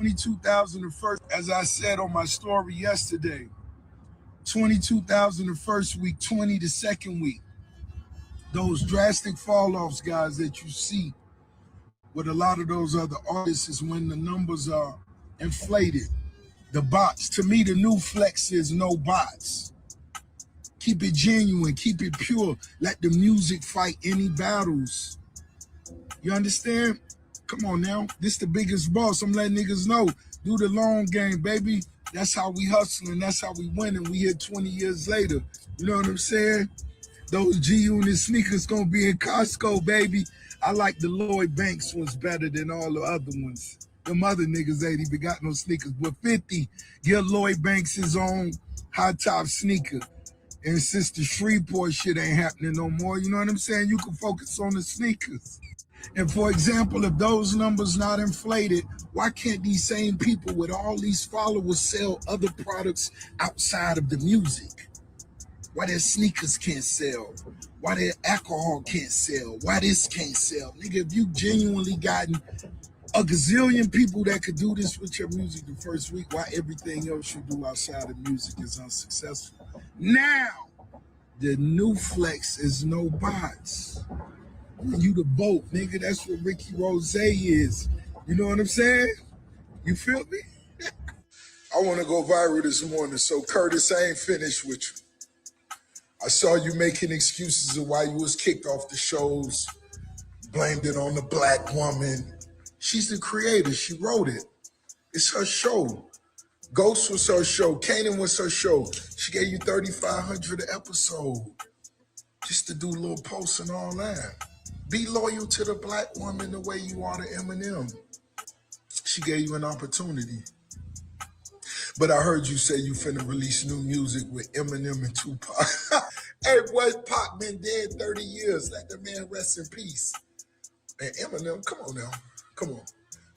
22,000 the first, as I said on my story yesterday, 22,000 the first week, 20 the second week. Those drastic fall offs, guys, that you see with a lot of those other artists is when the numbers are inflated. The bots, to me, the new flex is no bots. Keep it genuine, keep it pure. Let the music fight any battles. You understand? Come on now. This the biggest boss. I'm letting niggas know. Do the long game, baby. That's how we hustling. That's how we winning. We here 20 years later. You know what I'm saying? Those G-Unit sneakers gonna be in Costco, baby. I like the Lloyd Banks ones better than all the other ones. Them other niggas ain't even got no sneakers. But 50, give Lloyd Banks his own high top sneaker. And since the Shreveport shit ain't happening no more, you know what I'm saying? You can focus on the sneakers. And for example, if those numbers not inflated, why can't these same people with all these followers sell other products outside of the music? Why their sneakers can't sell? Why their alcohol can't sell? Why this can't sell? Nigga, if you genuinely gotten a gazillion people that could do this with your music the first week, why everything else you do outside of music is unsuccessful? Now, the new flex is no bots. You the boat, nigga. That's what Ricky Rose is. You know what I'm saying? You feel me? I want to go viral this morning, so Curtis, I ain't finished with you. I saw you making excuses of why you was kicked off the shows, blamed it on the black woman. She's the creator. She wrote it. It's her show. Ghost was her show. Kanan was her show. She gave you 3,500 an episode just to do little posts and all that. Be loyal to the black woman the way you are to Eminem. She gave you an opportunity. But I heard you say you finna release new music with Eminem and Tupac. Hey, boy, Pac been dead 30 years. Let the man rest in peace. And Eminem, come on now. Come on.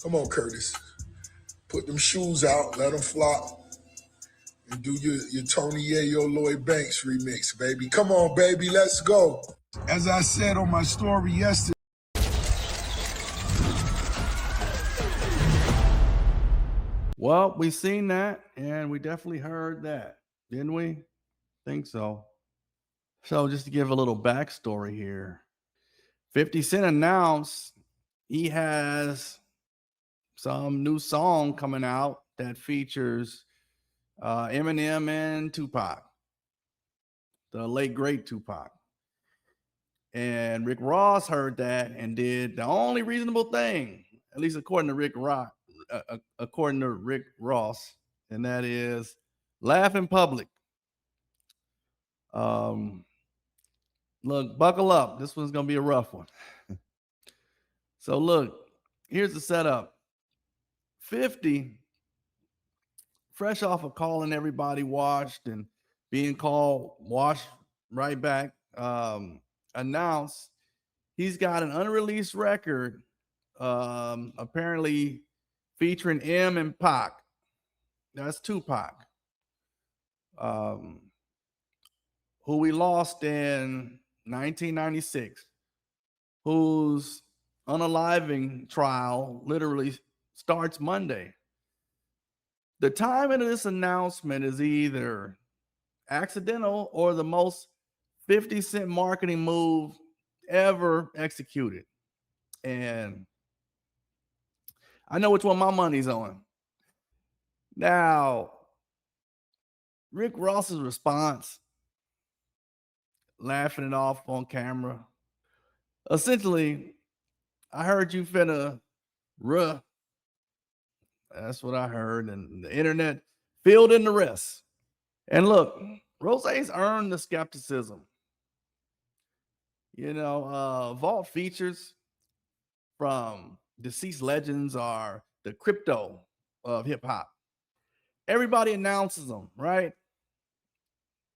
Come on, Curtis. Put them shoes out, let them flop, and do your Tony Yayo Lloyd Banks remix, baby. Come on, baby, let's go. As I said on my story yesterday, well, we seen that, and we definitely heard that, didn't we? Think so. So just to give a little backstory here, 50 Cent announced he has some new song coming out that features Eminem and Tupac, the late great Tupac. And Rick Ross heard that and did the only reasonable thing, at least according to Rick Ross, and that is laugh in public. Look, buckle up. This one's gonna be a rough one. So look, here's the setup. 50, fresh off of calling everybody washed and being called washed right back, announced he's got an unreleased record, apparently featuring M and Pac. That's Tupac, who we lost in 1996, whose unaliving trial literally starts Monday. The timing of this announcement is either accidental or the most 50 Cent marketing move ever executed. And I know which one my money's on. Now, Rick Ross's response, laughing it off on camera. Essentially, I heard you finna ruh. That's what I heard. And the internet filled in the rest. And look, Rose's earned the skepticism. You know, vault features from deceased legends are the crypto of hip hop. Everybody announces them, right?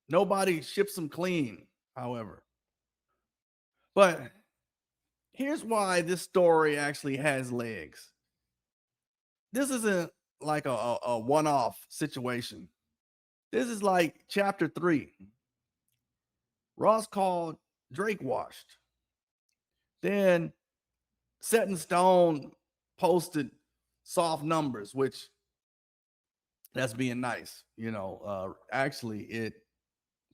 Nobody ships them clean, however. But here's why this story actually has legs. This isn't like a one-off situation. This is like chapter 3. Ross called Drake washed. Then Set in Stone posted soft numbers, which that's being nice. Actually, it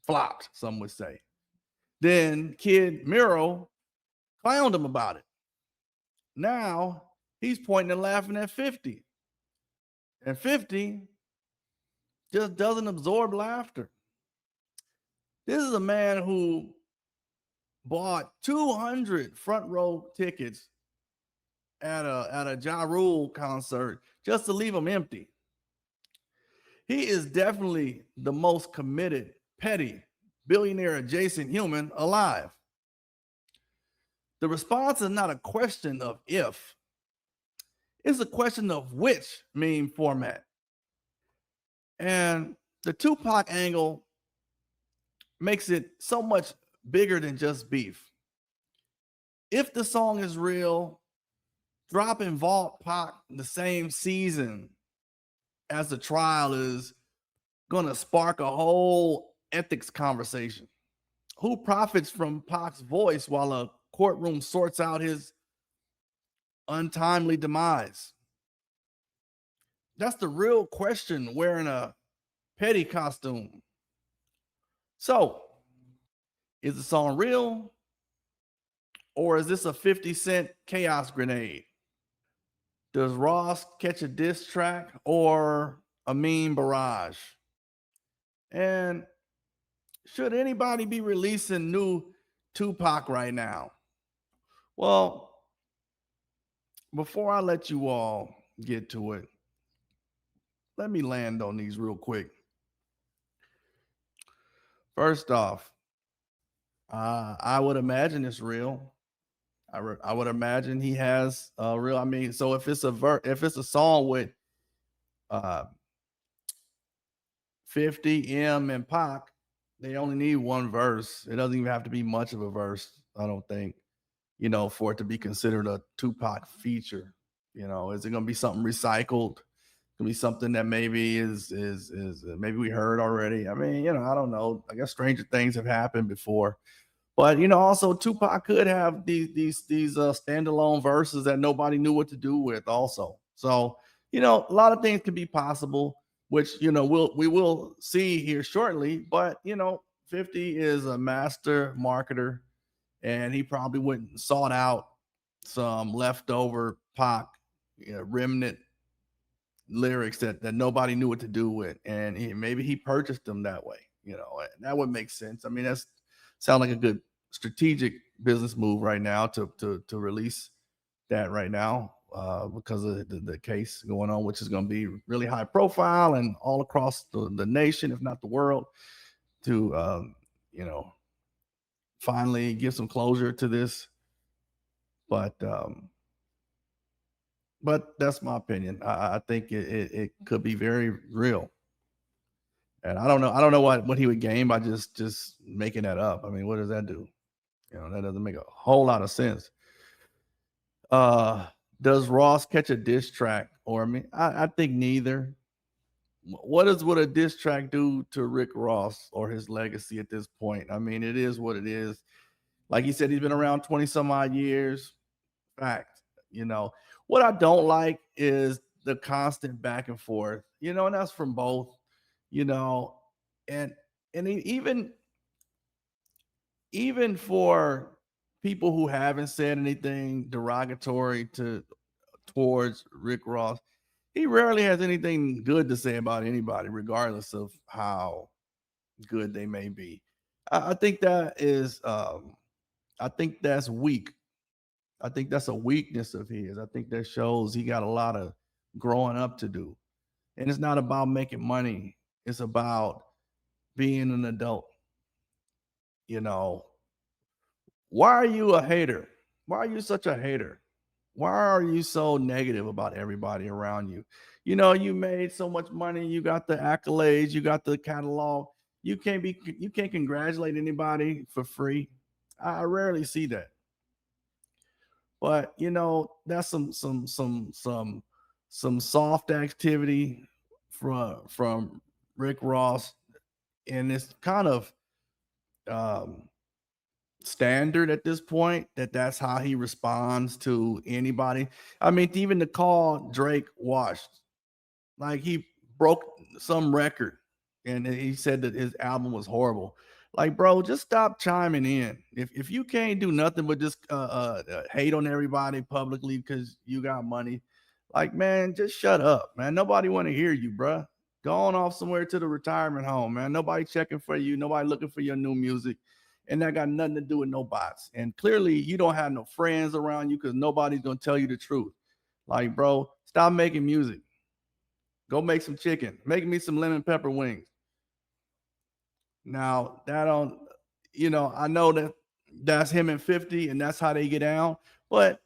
flopped, some would say. Then Kid Miro clowned him about it. Now he's pointing and laughing at 50. And 50 just doesn't absorb laughter. This is a man who bought 200 front row tickets at a Ja Rule concert just to leave them empty. He is definitely the most committed, petty, billionaire adjacent human alive. The response is not a question of if, it's a question of which meme format. And the Tupac angle makes it so much bigger than just beef. If the song is real, dropping Vault Pac the same season as the trial is going to spark a whole ethics conversation. Who profits from Pac's voice while a courtroom sorts out his untimely demise? That's the real question wearing a petty costume. So, is the song real? Or is this a 50 Cent chaos grenade? Does Ross catch a diss track or a meme barrage? And should anybody be releasing new Tupac right now? Well, before I let you all get to it, let me land on these real quick. First off, I would imagine it's real. I would imagine he has real. I mean, so if it's a song with 50 M and Pac, they only need one verse. It doesn't even have to be much of a verse, I don't think, for it to be considered a Tupac feature. Is it going to be something recycled? Could be something that maybe is maybe we heard already. I mean, I don't know. I guess stranger things have happened before. But also Tupac could have these standalone verses that nobody knew what to do with. Also, so a lot of things could be possible, which we will see here shortly. But 50 is a master marketer, and he probably went and sought out some leftover Pac remnant lyrics that nobody knew what to do with, and maybe he purchased them that way. And that would make sense. I mean, that's sound like a good strategic business move right now to release that right now because of the case going on, which is going to be really high profile and all across the nation, if not the world, to finally give some closure to this. But that's my opinion. I think it could be very real. And I don't know what he would gain by just making that up. I mean, what does that do? That doesn't make a whole lot of sense. Does Ross catch a diss track? Or I think neither. Would a diss track do to Rick Ross or his legacy at this point? I mean, it is what it is. Like he said, he's been around 20 some odd years. Fact. What I don't like is the constant back and forth, and that's from both, and even for people who haven't said anything derogatory towards Rick Ross, he rarely has anything good to say about anybody, regardless of how good they may be. I think that is I think that's weak. I think that's a weakness of his. I think that shows he got a lot of growing up to do. And it's not about making money. It's about being an adult. Why are you a hater? Why are you such a hater? Why are you so negative about everybody around you? You made so much money, you got the accolades, you got the catalog. You can't congratulate anybody for free. I rarely see that. But that's some soft activity from Rick Ross, and it's kind of standard at this point that that's how he responds to anybody. I mean, even the call Drake washed, like he broke some record and he said that his album was horrible. Like, bro, just stop chiming in. If you can't do nothing but just hate on everybody publicly because you got money, like, man, just shut up, man. Nobody want to hear you, bro. Go on off somewhere to the retirement home, man. Nobody checking for you. Nobody looking for your new music. And that got nothing to do with no bots. And clearly, you don't have no friends around you because nobody's gonna tell you the truth. Like, bro, stop making music. Go make some chicken. Make me some lemon pepper wings. Now that don't, I know that that's him and 50, and that's how they get down. But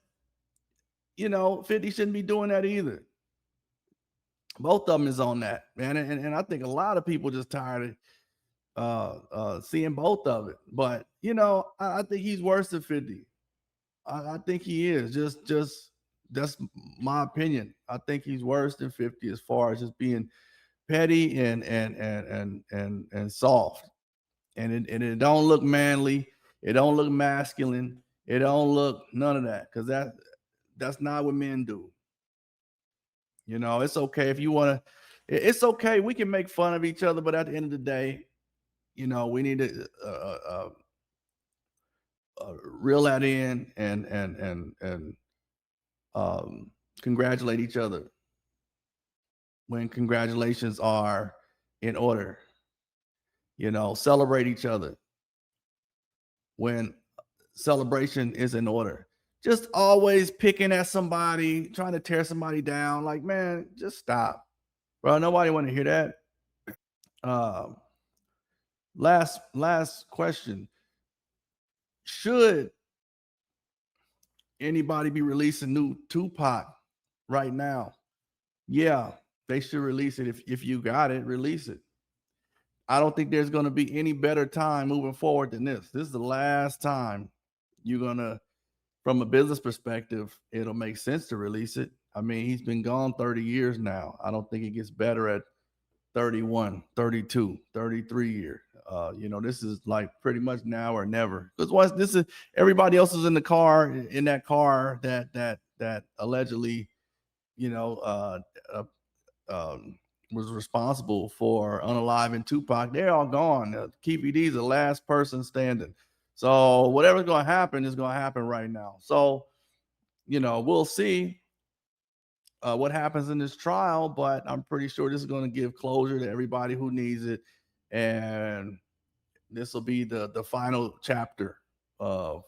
50 shouldn't be doing that either. Both of them is on that, man, and I think a lot of people just tired of seeing both of it. But I think he's worse than 50. I think he is. Just that's my opinion. I think he's worse than 50 as far as just being petty and soft. And it don't look manly. It don't look masculine. It don't look none of that, because that's not what men do. It's okay if you want to. It's okay. We can make fun of each other, but at the end of the day, we need to reel that in and congratulate each other when congratulations are in order. Celebrate each other when celebration is in order. Just always picking at somebody, trying to tear somebody down. Like, man, just stop, bro. Nobody want to hear that. Last question: should anybody be releasing new Tupac right now? Yeah, they should release it. If you got it, release it. I don't think there's going to be any better time moving forward than this. This is the last time you're going to, from a business perspective, it'll make sense to release it. I mean, he's been gone 30 years now. I don't think it gets better at 31, 32, 33 years. This is like pretty much now or never. Because once this is, everybody else is in that car that allegedly, you know, was responsible for unaliving Tupac. They're all gone. Keefe D is the last person standing. So whatever's going to happen is going to happen right now. So, we'll see what happens in this trial, but I'm pretty sure this is going to give closure to everybody who needs it. And this will be the final chapter of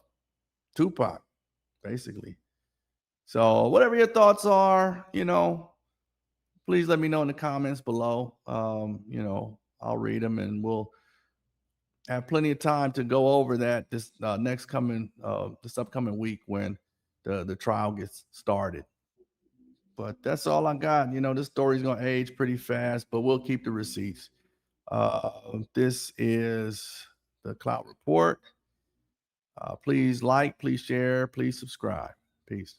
Tupac, basically. So whatever your thoughts are, please let me know in the comments below. I'll read them, and we'll have plenty of time to go over that this upcoming week when the trial gets started. But that's all I got. This story's gonna age pretty fast, but we'll keep the receipts. This is the Clout Report. Please like, please share, please subscribe. Peace.